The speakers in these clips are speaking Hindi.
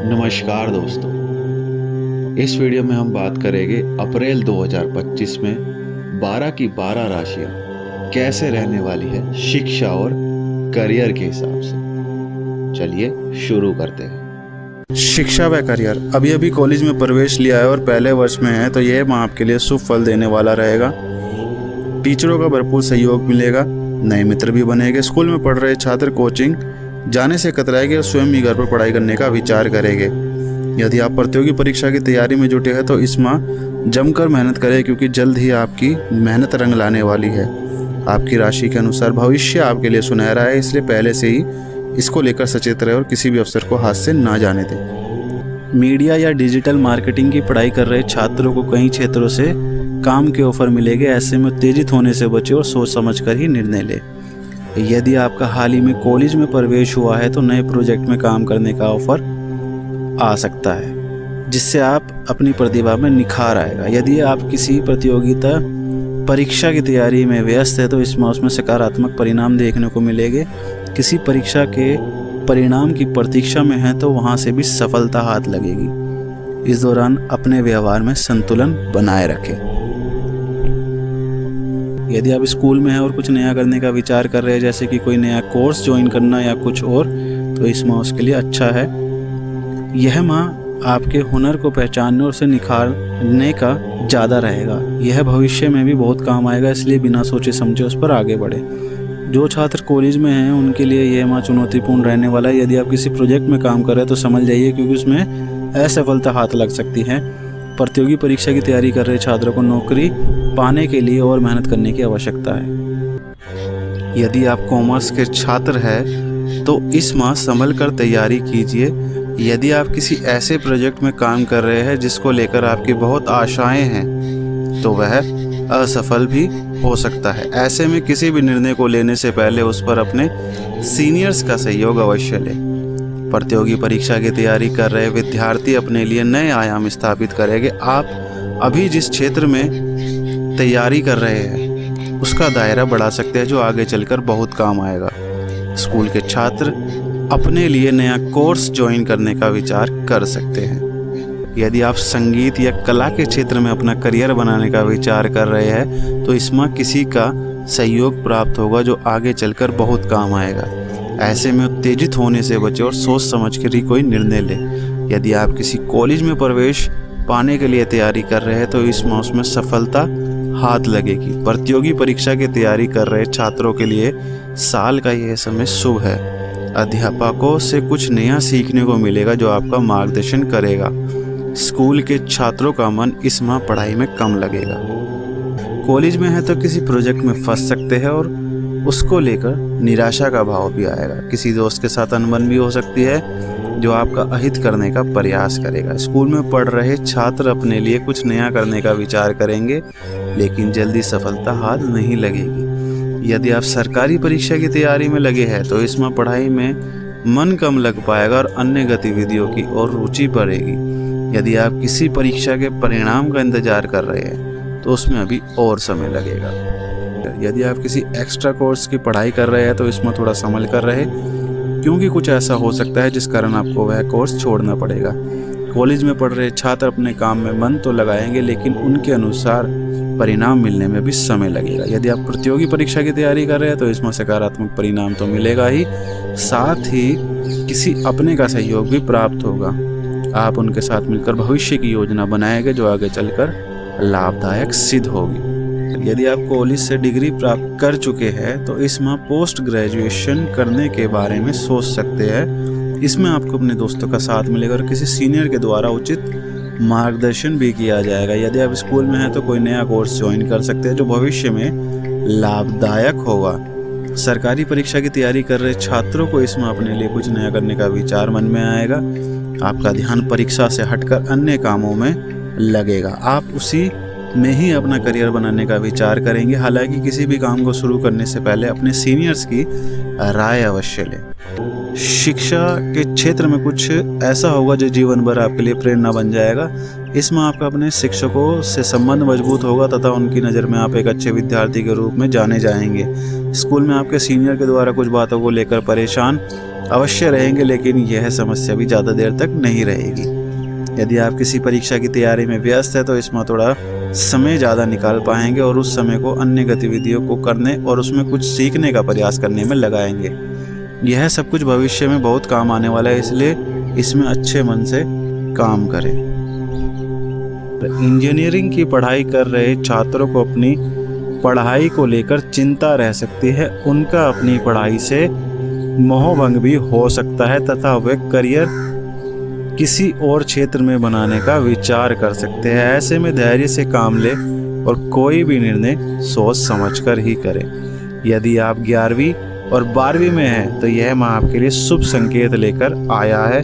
नमस्कार दोस्तों, इस वीडियो में हम बात करेंगे अप्रैल 2025 में 12 की 12 राशियां कैसे रहने वाली है शिक्षा और करियर के हिसाब से। चलिए शुरू करते हैं। शिक्षा व करियर। अभी अभी कॉलेज में प्रवेश लिया है और पहले वर्ष में है तो यह माह आपके लिए शुभ फल देने वाला रहेगा। टीचरों का भरपूर सहयोग मिलेगा, नए मित्र भी बनेंगे। स्कूल में पढ़ रहे छात्र कोचिंग जाने से कतराएंगे और स्वयं ही घर पर पढ़ाई करने का विचार करेंगे। यदि आप प्रतियोगी परीक्षा की तैयारी में जुटे हैं तो इस माह जमकर मेहनत करें, क्योंकि जल्द ही आपकी मेहनत रंग लाने वाली है। आपकी राशि के अनुसार भविष्य आपके लिए सुनहरा है, इसलिए पहले से ही इसको लेकर सचेत रहे और किसी भी अवसर को हाथ से ना जाने दें। मीडिया या डिजिटल मार्केटिंग की पढ़ाई कर रहे छात्रों को कई क्षेत्रों से काम के ऑफर मिलेंगे। ऐसे में उत्तेजित होने से बचे और सोच समझकर ही निर्णय लें। यदि आपका हाल ही में कॉलेज में प्रवेश हुआ है तो नए प्रोजेक्ट में काम करने का ऑफर आ सकता है, जिससे आप अपनी प्रतिभा में निखार आएगा। यदि आप किसी प्रतियोगिता परीक्षा की तैयारी में व्यस्त है तो इस माह उसमें सकारात्मक परिणाम देखने को मिलेंगे। किसी परीक्षा के परिणाम की प्रतीक्षा में है तो वहां से भी सफलता हाथ लगेगी। इस दौरान अपने व्यवहार में संतुलन बनाए रखें। यदि आप स्कूल में हैं और कुछ नया करने का विचार कर रहे हैं, जैसे कि कोई नया कोर्स ज्वाइन करना या कुछ और, तो इस माह उसके लिए अच्छा है। यह माह आपके हुनर को पहचानने और उसे निखारने का ज़्यादा रहेगा। यह भविष्य में भी बहुत काम आएगा, इसलिए बिना सोचे समझे उस पर आगे बढ़े। जो छात्र कॉलेज में हैं उनके लिए यह माह चुनौतीपूर्ण रहने वाला है। यदि आप किसी प्रोजेक्ट में काम कर रहे हैं तो समझ जाइए, क्योंकि उसमें असफलता हाथ लग सकती है। प्रतियोगी परीक्षा की तैयारी कर रहे छात्रों को नौकरी पाने के लिए और मेहनत करने की आवश्यकता है। यदि आप कॉमर्स के छात्र हैं तो इस माह संभल कर तैयारी कीजिए। यदि आप किसी ऐसे प्रोजेक्ट में काम कर रहे हैं जिसको लेकर आपकी बहुत आशाएं हैं तो वह असफल भी हो सकता है। ऐसे में किसी भी निर्णय को लेने से पहले उस पर अपने सीनियर्स का सहयोग अवश्य लें। प्रतियोगी परीक्षा की तैयारी कर रहे विद्यार्थी अपने लिए नए आयाम स्थापित करेंगे। आप अभी जिस क्षेत्र में तैयारी कर रहे हैं उसका दायरा बढ़ा सकते हैं, जो आगे चलकर बहुत काम आएगा। स्कूल के छात्र अपने लिए नया कोर्स ज्वाइन करने का विचार कर सकते हैं। यदि आप संगीत या कला के क्षेत्र में अपना करियर बनाने का विचार कर रहे हैं तो इस माह किसी का सहयोग प्राप्त होगा, जो आगे चलकर बहुत काम आएगा। ऐसे में उत्तेजित होने से बचे और सोच समझ कर ही कोई निर्णय लें। यदि आप किसी कॉलेज में प्रवेश पाने के लिए तैयारी कर रहे हैं तो इस माह उसमें सफलता हाथ लगेगी। प्रतियोगी परीक्षा की तैयारी कर रहे छात्रों के लिए साल का यह समय शुभ है। अध्यापकों से कुछ नया सीखने को मिलेगा जो आपका मार्गदर्शन करेगा। स्कूल के छात्रों का मन इस माह पढ़ाई में कम लगेगा। कॉलेज में है तो किसी प्रोजेक्ट में फंस सकते हैं और उसको लेकर निराशा का भाव भी आएगा। किसी दोस्त के साथ अनबन भी हो सकती है जो आपका अहित करने का प्रयास करेगा। स्कूल में पढ़ रहे छात्र अपने लिए कुछ नया करने का विचार करेंगे, लेकिन जल्दी सफलता हाथ नहीं लगेगी। यदि आप सरकारी परीक्षा की तैयारी में लगे हैं तो इसमें पढ़ाई में मन कम लग पाएगा और अन्य गतिविधियों की ओर रुचि बढ़ेगी। यदि आप किसी परीक्षा के परिणाम का इंतजार कर रहे हैं तो उसमें अभी और समय लगेगा। यदि आप किसी एक्स्ट्रा कोर्स की पढ़ाई कर रहे हैं तो इसमें थोड़ा संभल कर रहे, क्योंकि कुछ ऐसा हो सकता है जिस कारण आपको वह कोर्स छोड़ना पड़ेगा। कॉलेज में पढ़ रहे छात्र अपने काम में मन तो लगाएंगे, लेकिन उनके अनुसार परिणाम मिलने में भी समय लगेगा। यदि आप प्रतियोगी परीक्षा की तैयारी कर रहे हैं तो इसमें सकारात्मक परिणाम तो मिलेगा ही, साथ ही किसी अपने का सहयोग भी प्राप्त होगा। आप उनके साथ मिलकर भविष्य की योजना बनाएंगे जो आगे चलकर लाभदायक सिद्ध होगी। यदि आप कॉलेज से डिग्री प्राप्त कर चुके हैं तो इस माह पोस्ट ग्रेजुएशन करने के बारे में सोच सकते हैं। इसमें आपको अपने दोस्तों का साथ मिलेगा और किसी सीनियर के द्वारा उचित मार्गदर्शन भी किया जाएगा। यदि आप स्कूल में हैं तो कोई नया कोर्स ज्वाइन कर सकते हैं जो भविष्य में लाभदायक होगा। सरकारी परीक्षा की तैयारी कर रहे छात्रों को इसमें अपने लिए कुछ नया करने का विचार मन में आएगा। आपका ध्यान परीक्षा से हटकर अन्य कामों में लगेगा। आप उसी में ही अपना करियर बनाने का विचार करेंगे। हालांकि किसी भी काम को शुरू करने से पहले अपने सीनियर्स की राय अवश्य लें। शिक्षा के क्षेत्र में कुछ ऐसा होगा जो जीवन भर आपके लिए प्रेरणा बन जाएगा। इसमें आपका अपने शिक्षकों से संबंध मजबूत होगा तथा उनकी नज़र में आप एक अच्छे विद्यार्थी के रूप में जाने जाएंगे। स्कूल में आपके सीनियर के द्वारा कुछ बातों को लेकर परेशान अवश्य रहेंगे, लेकिन यह समस्या भी ज़्यादा देर तक नहीं रहेगी। यदि आप किसी परीक्षा की तैयारी में व्यस्त है तो इसमें थोड़ा समय ज़्यादा निकाल पाएंगे और उस समय को अन्य गतिविधियों को करने और उसमें कुछ सीखने का प्रयास करने में लगाएंगे। यह सब कुछ भविष्य में बहुत काम आने वाला है, इसलिए इसमें अच्छे मन से काम करें। इंजीनियरिंग की पढ़ाई कर रहे छात्रों को अपनी पढ़ाई को लेकर चिंता रह सकती है। उनका अपनी पढ़ाई से मोहभंग भी हो सकता है तथा वे करियर किसी और क्षेत्र में बनाने का विचार कर सकते हैं। ऐसे में धैर्य से काम लें और कोई भी निर्णय सोच समझकर ही करें। यदि आप 11वीं और 12वीं में हैं तो यह माह आपके लिए शुभ संकेत लेकर आया है।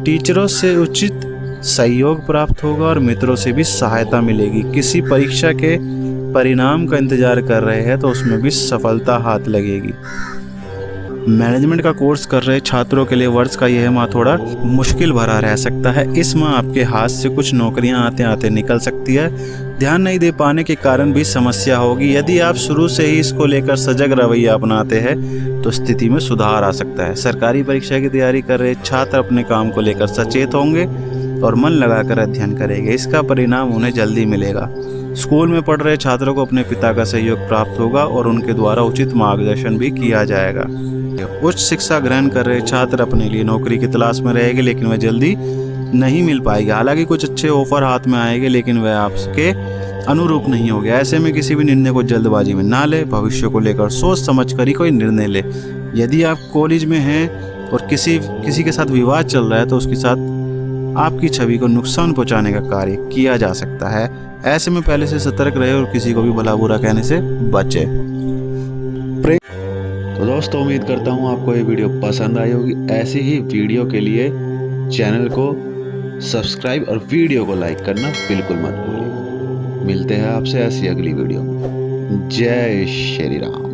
टीचरों से उचित सहयोग प्राप्त होगा और मित्रों से भी सहायता मिलेगी। किसी परीक्षा के परिणाम का इंतजार कर रहे हैं तो उसमें भी सफलता हाथ लगेगी। मैनेजमेंट का कोर्स कर रहे छात्रों के लिए वर्ष का यह माह थोड़ा मुश्किल भरा रह सकता है। इस माह आपके हाथ से कुछ नौकरियां आते आते निकल सकती है। ध्यान नहीं दे पाने के कारण भी समस्या होगी। यदि आप शुरू से ही इसको लेकर सजग रवैया अपनाते हैं तो स्थिति में सुधार आ सकता है। सरकारी परीक्षा की तैयारी कर रहे छात्र अपने काम को लेकर सचेत होंगे और मन लगाकर अध्ययन करेंगे। इसका परिणाम उन्हें जल्दी मिलेगा। स्कूल में पढ़ रहे छात्रों को अपने पिता का सहयोग प्राप्त होगा और उनके द्वारा उचित मार्गदर्शन भी किया जाएगा। उच्च शिक्षा ग्रहण कर रहे छात्र अपने लिए नौकरी की तलाश में रहेंगे, लेकिन वह जल्दी नहीं मिल पाएगी। हालांकि कुछ अच्छे ऑफर हाथ में आएंगे, लेकिन वह आपके अनुरूप नहीं होंगे। ऐसे में किसी भी निर्णय को जल्दबाजी में ना ले, भविष्य को लेकर सोच समझ कर ही कोई निर्णय ले। यदि आप कॉलेज में हैं और किसी के साथ विवाद चल रहा है तो उसके साथ आपकी छवि को नुकसान पहुंचाने का कार्य किया जा सकता है। ऐसे में पहले से सतर्क रहे और किसी को भी भला बुरा कहने से बचे। तो दोस्तों, उम्मीद करता हूँ आपको ये वीडियो पसंद आई होगी। ऐसी ही वीडियो के लिए चैनल को सब्सक्राइब और वीडियो को लाइक करना बिल्कुल मत भूलिए। मिलते हैं आपसे ऐसी अगली वीडियो में। जय श्री राम।